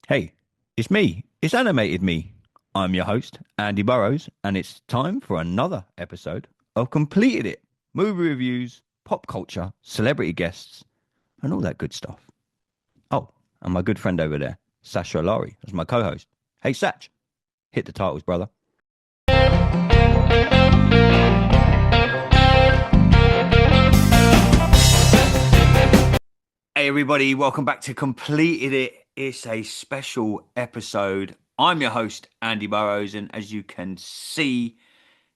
Hey, it's me. It's animated me. I'm your host, Andy Burrows, and it's time for another episode of Completed It. Movie reviews, pop culture, celebrity guests, and all that good stuff. Oh, and my good friend over there, Sacha Lari, as my co-host. Hey, Sach, hit the titles, brother. Hey, everybody, welcome back to Completed It. It's a special episode. I'm your host, Andy Burrows, and as you can see,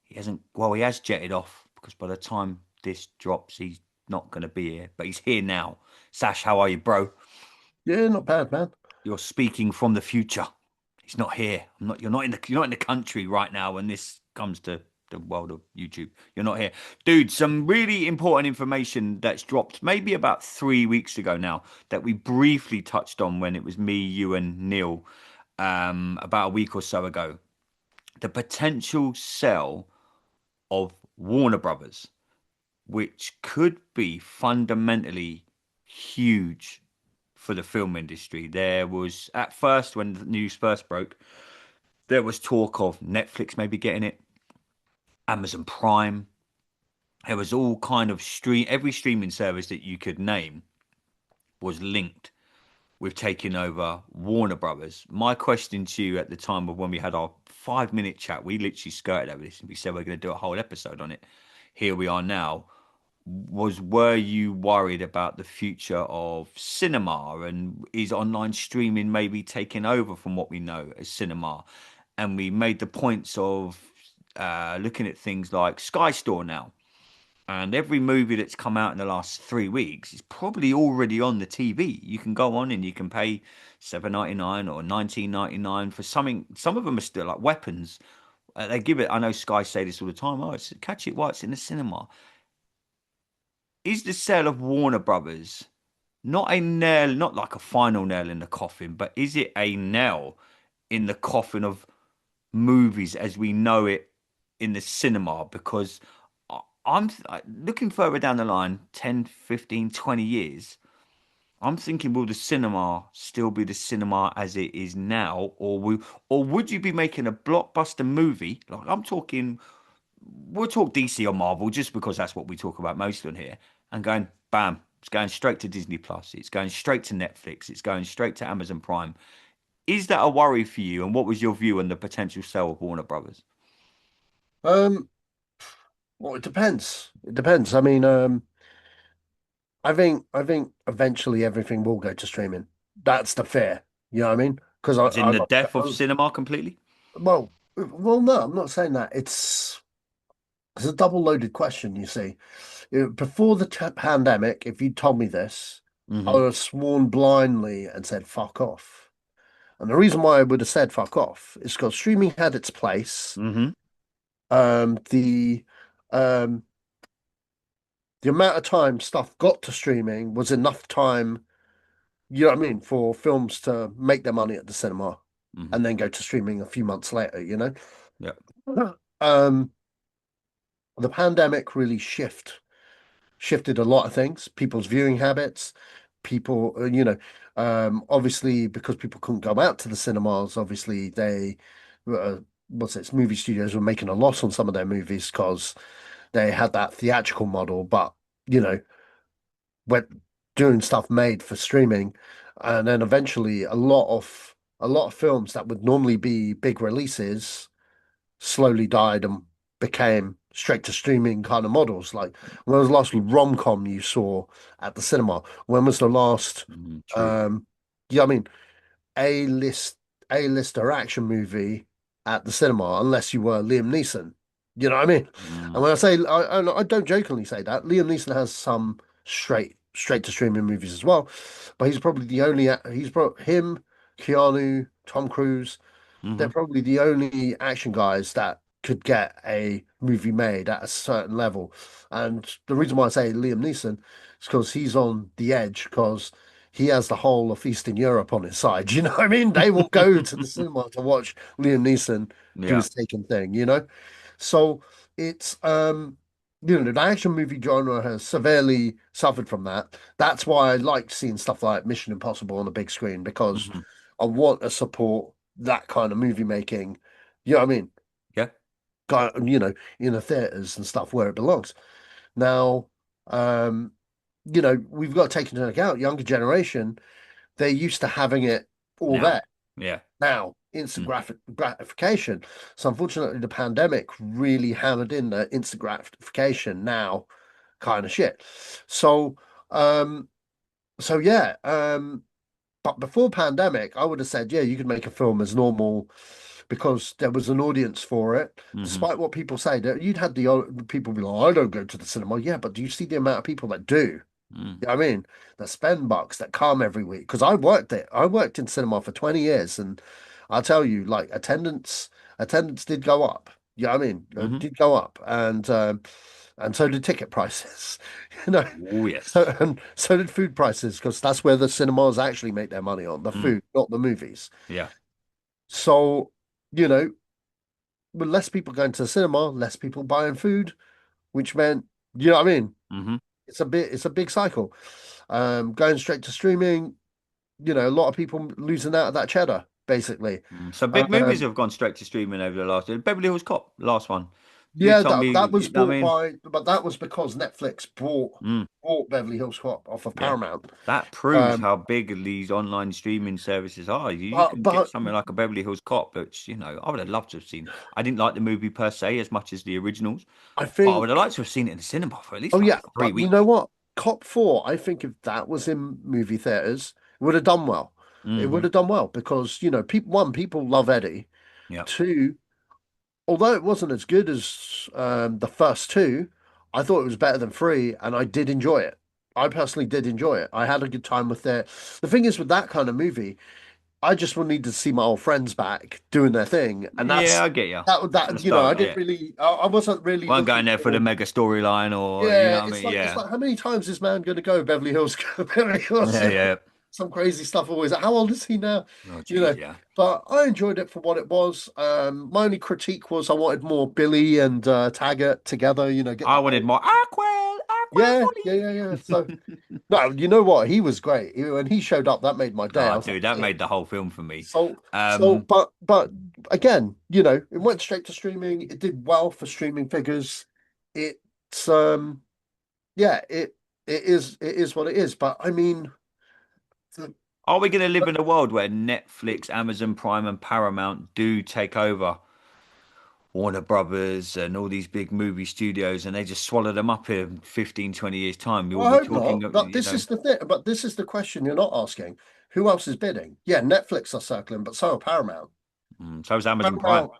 he has jetted off because by the time this drops, he's not going to be here, but he's here now. Sash, how are you, bro? Yeah, not bad, man. You're speaking from the future. He's not here. You're not in the country right now when this comes to the world of YouTube. You're not here. Dude, some really important information that's dropped maybe about 3 weeks ago now that we briefly touched on when it was me, you, and Neil about a week or so ago. The potential sale of Warner Brothers, which could be fundamentally huge for the film industry. There was, at first, when the news first broke, there was talk of Netflix maybe getting it, Amazon Prime. There was all kind of every streaming service that you could name was linked with taking over Warner Brothers. My question to you at the time of when we had our 5 minute chat, we literally skirted over this and we said we're going to do a whole episode on it. Here we are now. Were you worried about the future of cinema, and is online streaming maybe taking over from what we know as cinema? And we made the points of looking at things like Sky Store now, and every movie that's come out in the last 3 weeks is probably already on the TV. You can go on and you can pay 7.99 or 19.99 for something. Some of them are still like weapons. They give it. I know Sky say this all the time. Oh, it's catch it while it's in the cinema. Is the sale of Warner Brothers not a nail, not like a final nail in the coffin, but is it a nail in the coffin of movies as we know it in the cinema? Because I'm looking further down the line, 10, 15, 20 years. I'm thinking, will the cinema still be the cinema as it is now, or would you be making a blockbuster movie? Like I'm talking, we'll talk DC or Marvel just because that's what we talk about most on here, and going, bam, it's going straight to Disney Plus, it's going straight to Netflix, it's going straight to Amazon Prime. Is that a worry for you? And what was your view on the potential sale of Warner Brothers? Um, well, it depends. It depends. I think eventually everything will go to streaming. That's the fear. You know what I mean? Because As in the death of cinema completely? well, no, I'm not saying that. It's a double-loaded question, you see. Before the t pandemic, if you told me this, I Hmm. would have sworn blindly and said fuck off. And the reason why I would have said fuck off is because streaming had its place. Hmm. Um, the um the amount of time stuff got to streaming was enough time, you know what I mean, for films to make their money at the cinema Hmm. and then go to streaming a few months later, you know? Yeah. Um, the pandemic really shifted a lot of things, people's viewing habits, people, obviously because people couldn't go out to the cinemas, obviously uh, movie studios were making a loss on some of their movies because they had that theatrical model, but you know, went doing stuff made for streaming, and then eventually a lot of films that would normally be big releases slowly died and became straight to streaming kind of models. Like when was the last rom-com you saw at the cinema? When was the last True. um yeah, I mean A-list A-lister action movie at the cinema unless you were Liam Neeson. You know what I mean? And Mm. when I say I don't jokingly say that, Liam Neeson has some straight to streaming movies as well, but he's probably the only he's pro him, Keanu, Tom Cruise, they're Hmm. probably the only action guys that could get a movie made at a certain level. And the reason why I say Liam Neeson is because he's on the edge because he has the whole of Eastern Europe on his side. You know what I mean? They will go to the cinema to watch Liam Neeson do Yeah. his taken thing, you know? So it's the action movie genre has severely suffered from that. That's why I like seeing stuff like Mission Impossible on the big screen because Hmm. I want to support that kind of movie making. You know what I mean? Yeah. In the theaters and stuff where it belongs. Now, um, we've got to take into account younger generation, they're used to having it all Now. there. Yeah. Now, instant Mm. gratification. So unfortunately, the pandemic really hammered in the instant gratification now kind of shit. So, um, so yeah, but before pandemic, I would have said, yeah, you could make a film as normal because there was an audience for it. Hmm. Despite what people say, that you'd had the people be like, I don't go to the cinema. Yeah, but do you see the amount of people that do? Mm. You know what I mean? That spend bucks that come every week. Because I worked it. I worked in cinema for 20 years, and I'll tell you, like attendance did go up. You know what I mean? It Hmm. did go up, and so did ticket prices. You know, Oh, yes. so did food prices because that's where the cinemas actually make their money on the Mm. food, not the movies. Yeah. So, you know, with less people going to the cinema, less people buying food, which meant, you know what I mean? Hmm. It's a big cycle. Going straight to streaming, a lot of people losing out of that cheddar, basically. Mm. So big movies Um, have gone straight to streaming over the last. Beverly Hills Cop, last one. You yeah, told that me. was I bought mean, by, but that was because Netflix mm, bought Beverly Hills Cop off of yeah, Paramount. that proves Um, how big these online streaming services are. You but can get but something like a Beverly Hills Cop, which I would have loved to have seen. I didn't like the movie per se as much as the originals, I but I would have think, liked to have seen it in the cinema for at least oh like yeah, three but you know weeks. what? Cop 4, I think if that was in movie theaters, it would have done well. It would Hmm. have done well because people love Eddie. Yeah. Two, although it wasn't as good as the first two, I thought it was better than three, and I did enjoy it. I personally did enjoy it. I had a good time with it. The thing is, with that kind of movie, I just would need to see my old friends back doing their thing, and Yeah, I get you. that The start, I didn't yeah. really, I wasn't really Weren't going looking there for the for. mega storyline or Yeah, what I mean? it's Yeah. like how many times is man going to go Beverly Hills, Beverly Hills? Yeah, yeah. Some crazy stuff always. How old is he now? Oh, You geez, know, yeah. but I enjoyed it for what it was. My only critique was I wanted more Billy and Taggart together. Get I that wanted whole. more Aquel, Aquel Yeah, yeah, Polly. yeah, yeah. So no, you know what? He was great. When he showed up, that made my day. I Oh, was like, dude, that yeah. made the whole film for me. So, Um, but again, it went straight to streaming. It did well for streaming figures. It's yeah, it is what it is. But I mean, the, are we going to live in a world where Netflix, Amazon Prime, and Paramount do take over Warner Brothers and all these big movie studios and they just swallow them up in 15, 20 years' time? We will well, I be hope talking, not. But this is the thing. But this is the question you're not asking. Who else is bidding? Yeah, Netflix are circling, but so are Paramount. so is Amazon Prime. Paramount,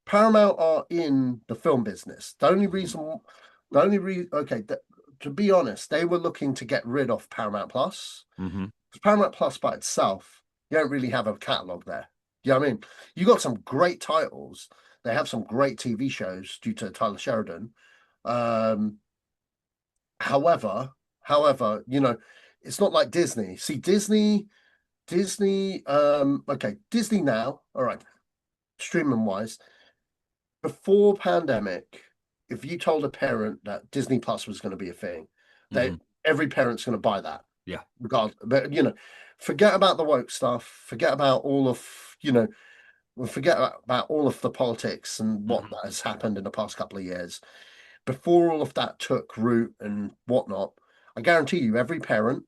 Paramount are in the film business. Okay, to be honest, they were looking to get rid of Paramount Plus. Hmm. Paramount Plus by itself, you don't really have a catalog there. You know what I mean? You got some great titles. They have some great TV shows due to Tyler Sheridan. Um, however, it's not like Disney. See, okay, Disney now, all right, streaming wise, before pandemic, if you told a parent that Disney Plus was going to be a thing, they Hmm. every parent's going to buy that. Yeah. Regard, but forget about the woke stuff. Forget about all of forget about all of the politics and what Hmm. has happened in the past couple of years. Before all of that took root and whatnot, I guarantee you, every parent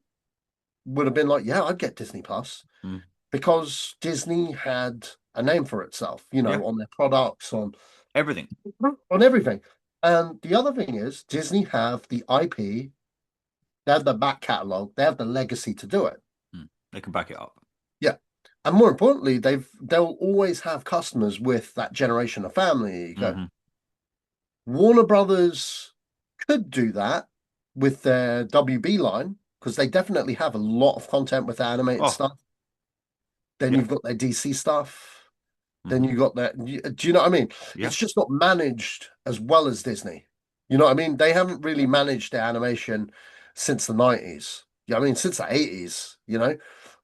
would have been like, "Yeah, I'd get Disney Plus," Mm. because Disney had a name for itself, Yeah. on their products, Everything. on everything. And the other thing is, Disney have the IP, they have the back catalog, they have the legacy to do it. Mm. They can back it up. Yeah. And more importantly, they'll always have customers with that generation of family. You go, Hmm. Warner Brothers could do that with their WB line because they definitely have a lot of content with the animated Oh, stuff. Then yeah. you've got their DC stuff. Then Hmm. you got that. Do you know what I mean? Yeah. It's just not managed as well as Disney. You know what I mean? They haven't really managed their animation since the 90s. Yeah, I mean, since the 80s,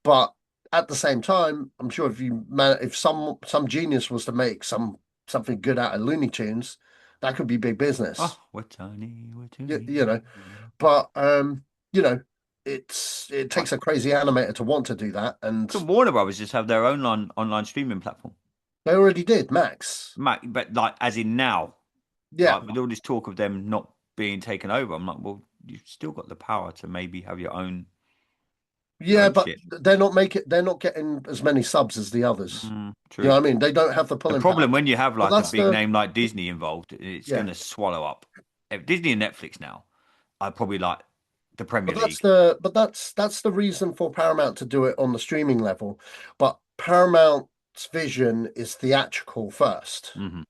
But at the same time, I'm sure if some genius was to make something good out of Looney Tunes, That could be big business. Oh, we're Tony, we're You Tony. know, but you know, it What? takes a crazy animator to want to do that, and Can Warner Brothers just have their own online streaming platform? they already did, Max. But like, as in now, Yeah, like with all this talk of them not being taken over, I'm like, well, you've still got the power to maybe have your yeah, own but shit. they're not getting as many subs as the others. You know True. what I mean? They don't have the The pulling power. problem when you have But like a that's big the name like Disney involved, it's going yeah. to swallow up. If Disney and Netflix now, I probably like the Premier League. That's the reason for Paramount to do it on the streaming level. But Paramount's vision is theatrical first. Hmm.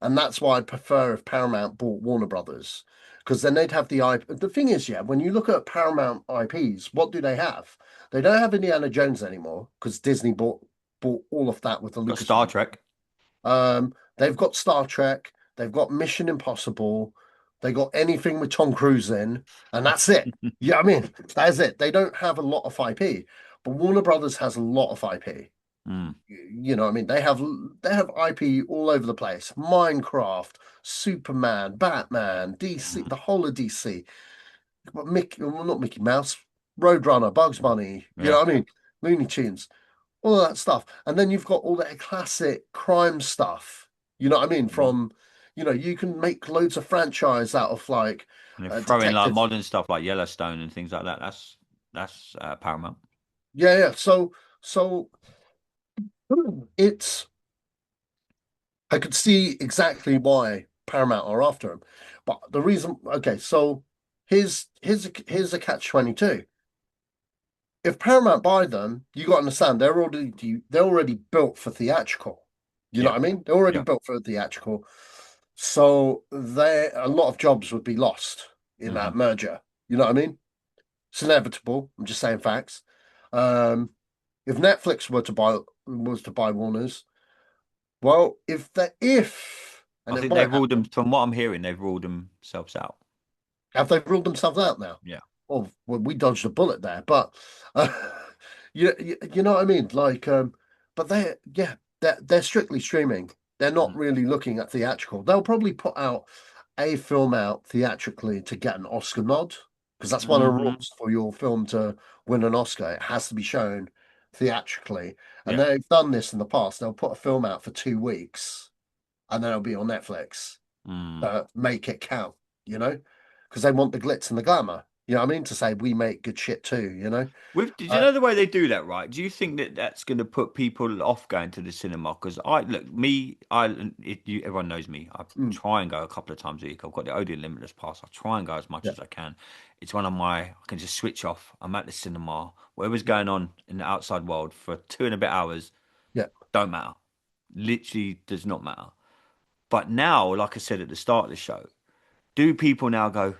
And that's why I'd prefer if Paramount bought Warner Brothers. Because then they'd have the IP. The thing is, yeah, when you look at Paramount IPs, what do they have? They don't have Indiana Jones anymore because Disney bought all of that with the Got Star Lucasfilm. Trek. They've got Star Trek, they've got Mission Impossible, they got anything with Tom Cruise in, and that's it. Yeah, I mean, that's it. They don't have a lot of IP, but Warner Brothers has a lot of IP. Mm, You know, what I mean, they have IP all over the place. Minecraft, Superman, Batman, DC, mm, the whole of DC. But Mickey, well, not Mickey Mouse, Roadrunner, Bugs Bunny. You yeah. know what I mean? Looney Tunes, all of that stuff. And then you've got all that classic crime stuff. You know what I mean? Mhm. You can make loads of franchise out of like And they throw in like detective. modern stuff like Yellowstone and things like that. That's Paramount. Yeah, yeah. So it's I could see exactly why Paramount are after him. But the reason, okay, so here's a catch 22. If Paramount buy them, you got to understand they're already built for theatrical. You know Yeah, what I mean? They're already yeah. built for theatrical. So a lot of jobs would be lost in Hmm. that merger. You know what I mean? It's inevitable. I'm just saying facts. Um, if Netflix was to buy Warner's, well, if I and it think they've might ruled them. happen. From what I'm hearing, they've ruled themselves out. Have they ruled themselves out now? Yeah. Oh, well, we dodged a bullet there, but uh, you know what I mean? Like, but they're strictly streaming. They're not Mm. really looking at theatrical. They'll probably put out a film out theatrically to get an Oscar nod, because that's one of the Hmm. rules for your film to win an Oscar. It has to be shown theatrically. And Yeah. they've done this in the past. They'll put a film out for 2 weeks and then it'll be on Netflix. Mm. Make it count, you know, because they want the glitz and the glamour. You know what I mean? To say we make good shit too, you know. Did you Uh, know the way they do that, right? Do you think that that's going to put people off going to the cinema? Because everyone knows me. I mm, try and go a couple of times a week. I've got the Odeon Limitless Pass. I try and go as much yeah, as I can. It's one of I can just switch off. I'm at the cinema. Whatever's going on in the outside world for 2 and a bit hours, yeah, don't matter. Literally does not matter. But now, like I said at the start of the show, do people now go,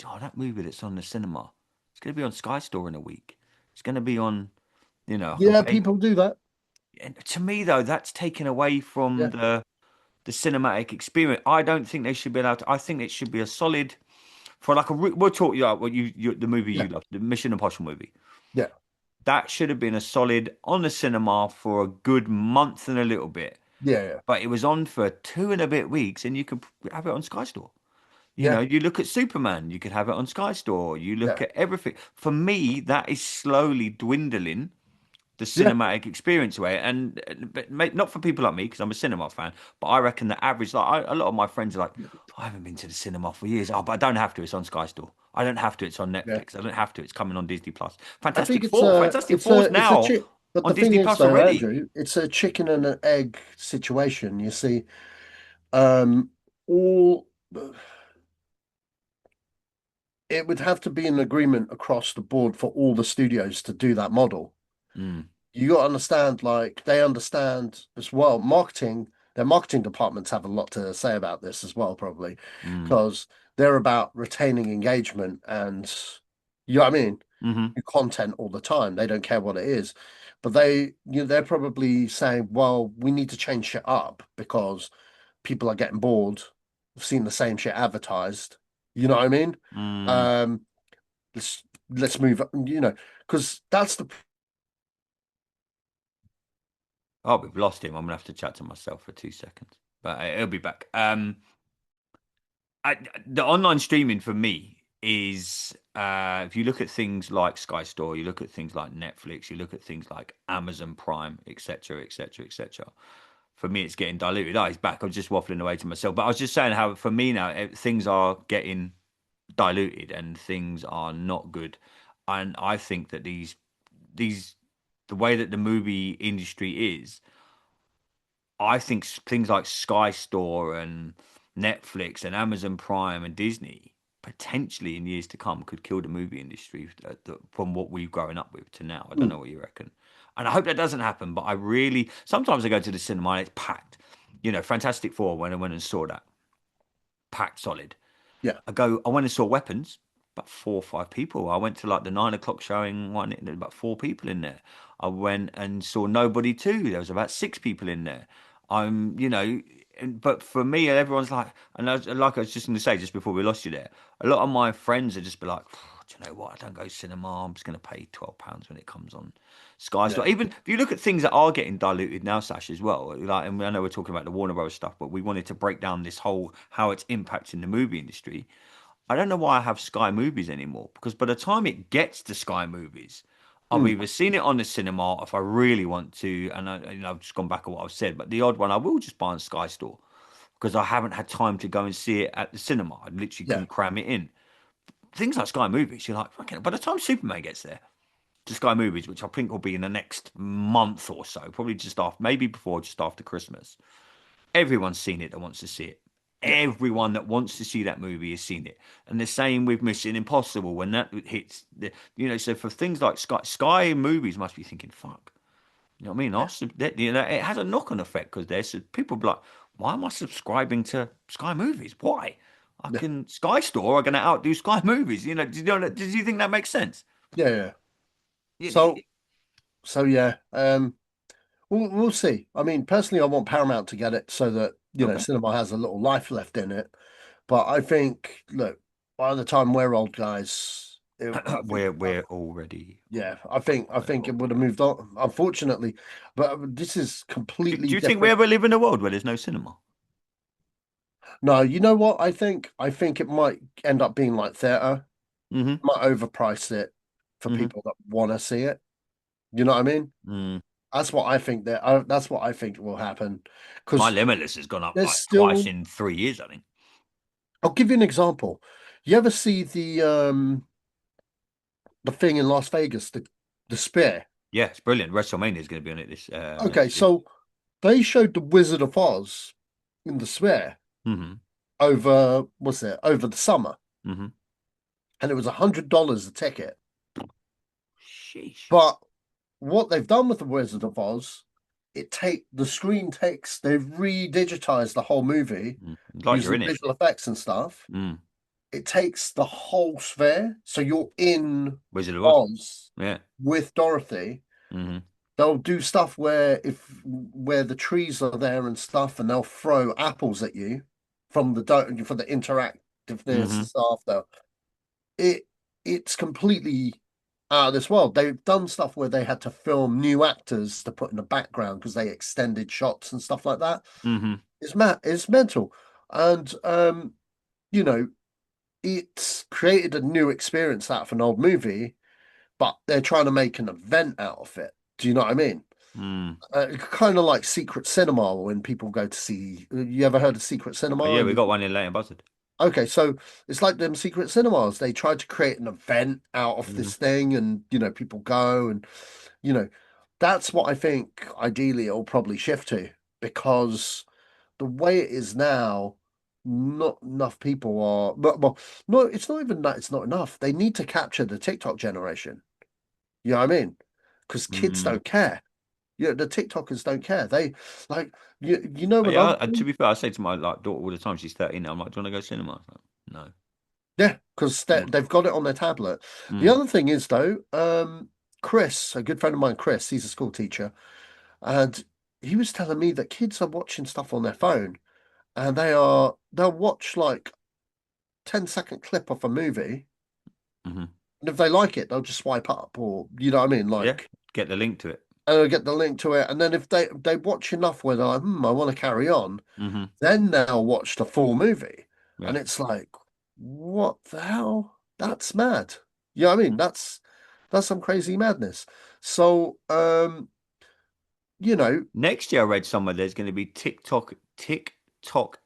oh, that movie that's on the cinema, it's going to be on Sky Store in a week. It's going to be on, I can yeah. pay. People do that. And to me, though, that's taken away from Yeah, the cinematic experience. I don't think they should be allowed to. I think it should be a solid for like we'll talk you about what the movie yeah, you love, the Mission Impossible movie. yeah, That should have been a solid on the cinema for a good month and a little bit. yeah, yeah, But it was on for 2 and a bit weeks, and you could have it on Sky Store. yeah, You look at Superman, you could have it on Sky Store. You look yeah, at everything. For me, that is slowly dwindling the yeah. cinematic experience away. And not for people like me, because I'm a cinema fan, but I reckon the average, a lot of my friends are like, I haven't been to the cinema for years. Oh, but I don't have to. It's on Sky Store. I don't have to. It's on Yeah. Netflix. I don't have to. It's coming on Disney Plus. I think Fantastic Four. Fantastic Four's it's a now chick. But on the thing Disney is, Plus though, already. Andrew, it's a chicken and an egg situation. You see, um, all it would have to be an agreement across the board for all the studios to do that model. Mm, You got to understand, like they understand as well. Their marketing departments have a lot to say about this as well, probably, mm, because they're about retaining engagement and you know what I mean, mm-hmm, new content all the time. They don't care what it is, but they're probably saying, well, we need to change shit up because people are getting bored of seeing the same shit advertised. You know what I mean? mm. Um, let's move, because that's the Oh, we've lost him. I'm gonna have to chat to myself for 2 seconds, but he'll be back. The online streaming for me is if you look at things like Sky Store, you look at things like Netflix, you look at things like Amazon Prime, etc., etc., etc. For me, it's getting diluted. Oh, he's back. I'm just waffling away to myself. But I was just saying how for me now things are getting diluted and things are not good. And I think that these the way that the movie industry is, I think things like Sky Store and Netflix and Amazon Prime and Disney potentially in years to come could kill the movie industry from what we've grown up with to now. I don't Mm, know what you reckon. And I hope that doesn't happen, but I really sometimes I go to the cinema and it's packed. You know, Fantastic Four when I went and saw that, packed solid. yeah, I went and saw Weapons, about 4 or 5 people. I went to like the 9 o'clock showing one, there was about 4 people in there. I went and saw Nobody 2. There was about 6 people in there. You know, but for me, everyone's like, like I was just going to say just before we lost you there, a lot of my friends are just be like, do you know what? I don't go to cinema. I'm just going to pay £12 when it comes on Sky yeah, Store. Even if you look at things that are getting diluted now, Sash, as well. Like, and I know we're talking about the Warner Bros. Stuff, but we wanted to break down this whole how it's impacting the movie industry. I don't know why I have Sky Movies anymore because by the time it gets to Sky Movies, I've mm, either seen it on the cinema if I really want to, and I've just gone back on what I've said. But the odd one I will just buy on Sky Store because I haven't had time to go and see it at the cinema. I literally yeah, couldn't cram it in. Things like Sky Movies, you're like, fucking. By the time Superman gets there to Sky Movies, which I think will be in the next month or so, probably just after, maybe before, just after Christmas. Everyone's seen it that wants to see it. yeah, Everyone that wants to see that movie has seen it. And the same with Mission Impossible when that hits so for things like Sky Movies must be thinking, fuck. You know what I mean? It has a knock-on effect because there's people be like, why am I subscribing to Sky Movies? Why? I yeah, can Sky Store are going to outdo Sky Movies. Do you think that makes sense? yeah, yeah. It, So, it, so yeah, we'll see. I mean, personally, I want Paramount to get it so that, okay. cinema has a little life left in it. But I think, look, by the time we're old guys, I think, We're already yeah, old. I We're think it would have already moved on, unfortunately. But this is Do completely you think we different. ever live in a world where there's no cinema? No, you know what? I think it might end up being like theater. Mm-hmm. Might overprice it for Mm-hmm. people that want to see it. You know what I mean? Mm. That's what I think that's what I think will happen. My Because Limitless has gone up there's like twice still, in 3 years, I think. I'll give you an example. You ever see the thing in Las Vegas, the Spear? Yeah, it's brilliant. WrestleMania is going to be on it this Okay, next week. so they showed the Wizard of Oz in the Sphere Mm-hmm. over, what's it, over the summer, Mm-hmm. and it was $100 a ticket. Sheesh. But what they've done with the Wizard of Oz, the screen takes, they've re-digitized the whole movie Mm. Like you're using in it. visual effects and stuff. Mm. It takes the whole sphere, so you're in Wizard of Oz. Oz Yeah. with Dorothy. Mm-hmm. They'll do stuff where the trees are there and stuff, and they'll throw apples at you from for the interactiveness Mm-hmm. and stuff. Though it it's completely out of this world. They've done stuff where they had to film new actors to put in the background because they extended shots and stuff like that. Mm-hmm. It's mental, and you know, it's created a new experience out of an old movie, but they're trying to make an event out of it. Do you know what I mean? Mm. Kind of like secret cinema when people go to see. You ever heard of secret Oh, cinema? yeah, we And got one in Leighton Buzzard. okay, so it's like them secret cinemas. They try to create an event out of Mm-hmm. this thing, and people go, and you know, that's what I think ideally it'll probably shift to, because the way it is now, not enough people are. But well, no, it's not even that. It's not enough. They need to capture the TikTok generation. You know what I mean? Because kids Mm. don't care. Yeah, the TikTokers don't care. They like you know Oh, yeah, another to thing? be fair, I say to my like daughter all the time, she's 13 now. I'm like, do you want to go cinema? Like, no. Yeah, because Mm. they've got it on their tablet. The Mm. other thing is though, Chris, a good friend of mine, Chris, he's a school teacher, and he was telling me that kids are watching stuff on their phone, and they'll watch like 10-second clip of a movie, Mm-hmm. and if they like it, they'll just swipe up, or you know what I mean, Yeah, like, get the link to it. and they'll get the link to it, and then if they watch enough where they're like, I want to carry on, Mm-hmm. then they'll watch the full movie. Yeah. And it's like, what the hell? That's mad. Yeah, I mean, that's some crazy madness. So, you know, Next year, I read somewhere there's going to be TikTok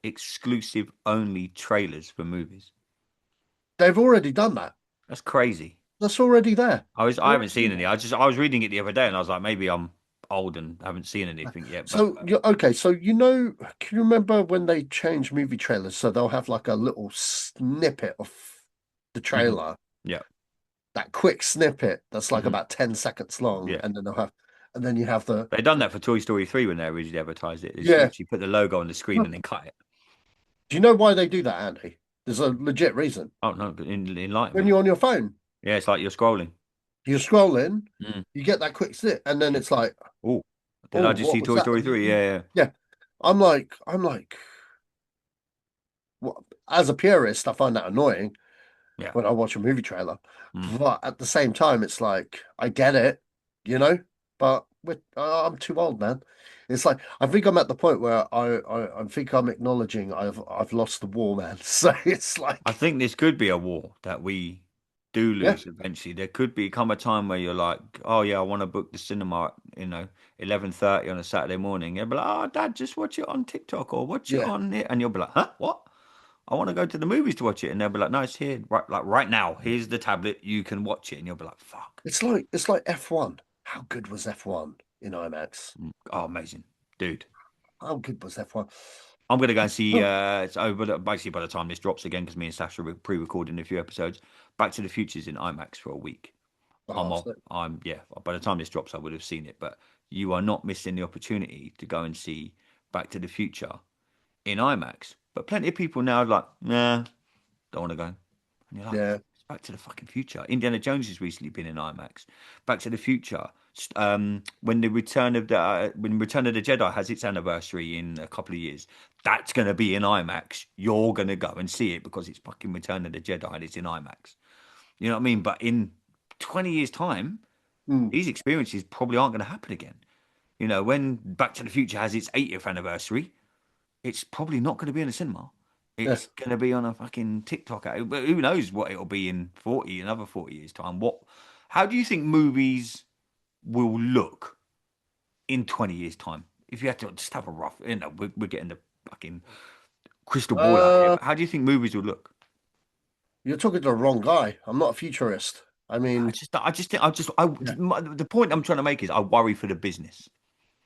exclusive only trailers for movies. they've already done that. That's crazy. That's already there. I They're haven't already seen doing any. that. I was reading it the other day and I was like, maybe I'm old and haven't seen anything yet. But So, okay, so can you remember when they change movie trailers? So they'll have like a little snippet of the mhm, trailer, yeah, that quick snippet that's like mhm, about 10 seconds long, yeah. and then and then you have They done that for Toy Story 3 when they originally advertised it. It's yeah. literally put the logo on the screen and then cut it. Do you know why they do that, Andy? There's a legit reason. Oh no, but enlighten When me. you're on your phone, Yeah, it's like you're scrolling. you're scrolling, Mm. you get that quick snip, and then it's like, Oh, did oh, I just what see was Toy that? Story 3? Yeah, yeah, Yeah. I'm like, what? As a purist, I find that annoying yeah. when I watch a movie trailer. Mm. But at the same time, it's like, I get it, you know, but I'm too old, man. It's like, I think I'm at the point where I think I'm acknowledging I've lost the war, man. So it's I like, think this could be a war that we do yeah, lose eventually. There could become a time where you're like, oh yeah, I want to book the cinema, 11:30 on a Saturday morning. You'll be like, oh dad, just watch it on TikTok or watch it yeah. on it, and you'll be like, huh, what? I want to go to the movies to watch it, and they'll be like, no, it's here, right, like right now. Here's the tablet, you can watch it, and you'll be like, fuck, It's like F1. How good was F1 in IMAX? oh amazing, dude. How good was F1? I'm gonna go and see. Oh, So, but basically, by the time this drops again, because me and Sacha are pre-recording a few episodes, Back to the Future's in IMAX for a week. I'm oh, off. so, Yeah. By the time this drops, I would have seen it. But you are not missing the opportunity to go and see Back to the Future in IMAX. But plenty of people now are like, nah, don't want to go. And you're like, yeah. it's Back to the fucking Future. Indiana Jones has recently been in IMAX. Back to the Future. When Return of the Jedi has its anniversary in a couple of years, that's going to be in IMAX. You're going to go and see it because it's fucking Return of the Jedi and it's in IMAX. You know what I mean? But in 20 years' time, Mm, these experiences probably aren't going to happen again. When Back to the Future has its 80th anniversary, it's probably not going to be in a cinema. yeah. It's going to be on a fucking TikTok. But who knows what it'll be in another 40 years' time? How do you think movies will look in 20 years' time? If you had to just have a rough, we're getting the fucking crystal ball out here, Uh, but how do you think movies will look? you're talking to the wrong guy. I'm not a futurist. I I mean, just, I just think, I just, I, yeah. the point I'm trying to make is I worry for the business.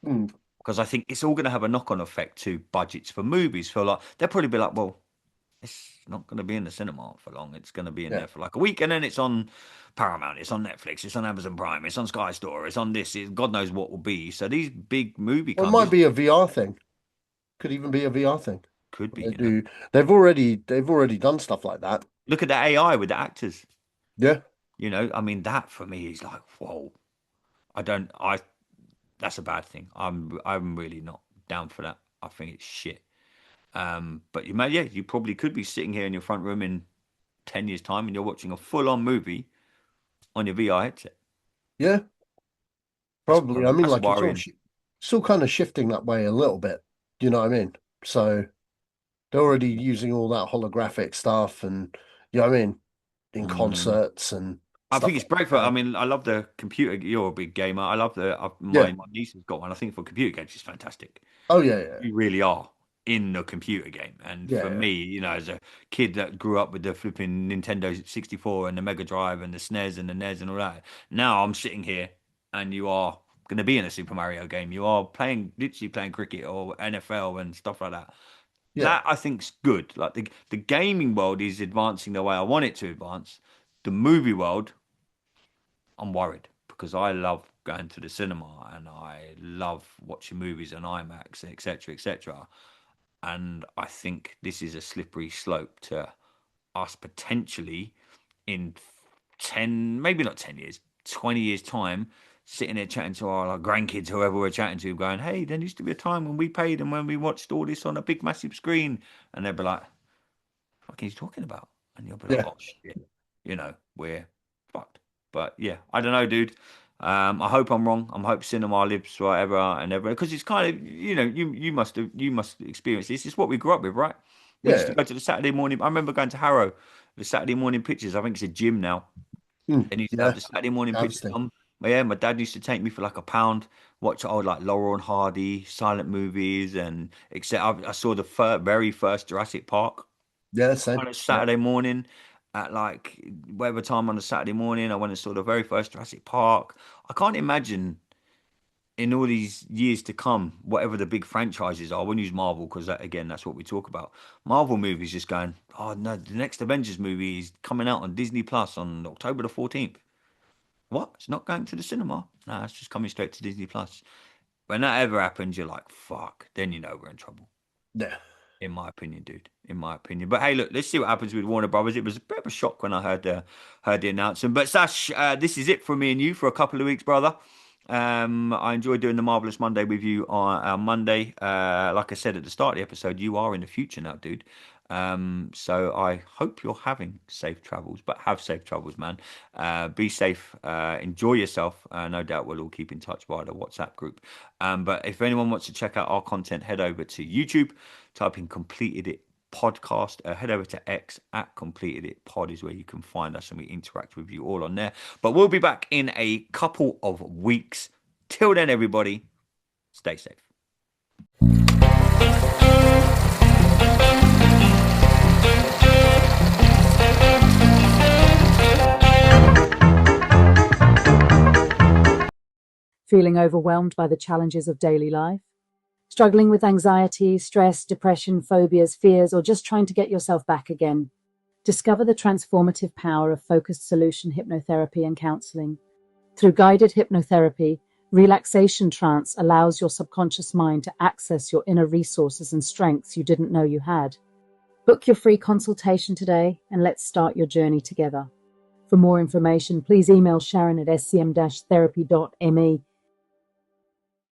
Mm, Because I think it's all going to have a knock-on effect to budgets for movies. For like, they'll probably be like, well, it's not going to be in the cinema for long. It's going to be in yeah. there for like a week, and then it's on Paramount, it's on Netflix, it's on Amazon Prime, it's on Sky Store, it's on this. God knows what will be. So these big movie Well, it might companies be a VR thing. Could even be a VR thing. could be, They do. They've already done stuff like that. Look at the AI with the actors. Yeah. I mean, that for me is like, whoa. I don't. I That's a bad thing. I'm really not down for that. I think it's shit. But yeah, you probably could be sitting here in your front room in 10 years' time and you're watching a full-on movie on your VR headset. Yeah. Probably. I mean, That's like worrying. it's all kind of shifting that way a little bit. Do you know what I mean? So they're already using all that holographic stuff, and you know what I mean, in Mm. concerts and I think stuff it's like great for. I that. mean, I love the computer. You're a big gamer. I love Yeah. my niece has got one. I think for computer games, it's fantastic. Oh yeah, yeah, You really are in the computer game. And for yeah, me, as a kid that grew up with the flipping Nintendo 64 and the Mega Drive and the SNES and the NES and all that, now I'm sitting here and you are going to be in a Super Mario game. You are literally playing cricket or NFL and stuff like that. yeah, That I think's good. Like the gaming world is advancing the way I want it to advance. The movie world, I'm worried because I love going to the cinema and I love watching movies on IMAX, etc., etc. And I think this is a slippery slope to us potentially in 10, maybe not 10 years, 20 years' time, sitting there chatting to our like, grandkids, whoever we're chatting to, going, hey, there used to be a time when we paid and when we watched all this on a big, massive screen. And they'd be like, what are you talking about? And you'll be like, yeah, oh, shit, we're fucked. But yeah, I don't know, dude. I hope I'm wrong. I hope cinema lives forever and ever because it's kind of you must experience this. It's what we grew up with, right? We used Yeah. to go to the Saturday morning. I remember going to Harrow, the Saturday morning pictures. I think it's a gym now. And used to have Yeah. the Saturday morning pictures Harvesting. on. But yeah, my dad used to take me for like £1, watch old like Laurel and Hardy, silent movies, and except I saw the very first Jurassic Park Yeah, same. on a Yeah. Saturday morning at like whatever time on a Saturday morning. I went and saw the very first Jurassic Park. I can't imagine in all these years to come, whatever the big franchises are, I won't use Marvel because that, again, that's what we talk about. Marvel movies just going, oh no, the next Avengers movie is coming out on Disney Plus on October the 14th. What? It's not going to the cinema? No, it's just coming straight to Disney Plus. When that ever happens, you're like, fuck, then you know we're in trouble. Yeah. In my opinion, dude. In my opinion. But hey, look, let's see what happens with Warner Brothers. It was a bit of a shock when I heard the announcement. But Sash, this is it for me and you for a couple of weeks, brother. I enjoyed doing the Marvelous Monday with you on Monday. Like I said at the start of the episode, you are in the future now, dude. So I hope you're having safe travels, but have safe travels, man. Be safe, enjoy yourself. No doubt we'll all keep in touch via the WhatsApp group. But if anyone wants to check out our content, head over to YouTube, type in Completed It Podcast. Head over to X at Completed It Pod is where you can find us and we interact with you all on there. But we'll be back in a couple of weeks. Till then, everybody, stay safe. Feeling overwhelmed by the challenges of daily life? Struggling with anxiety, stress, depression, phobias, fears, or just trying to get yourself back again? Discover the transformative power of focused solution hypnotherapy and counseling. Through guided hypnotherapy, relaxation trance allows your subconscious mind to access your inner resources and strengths you didn't know you had. Book your free consultation today and let's start your journey together. For more information, please email Sharon at scm-therapy.me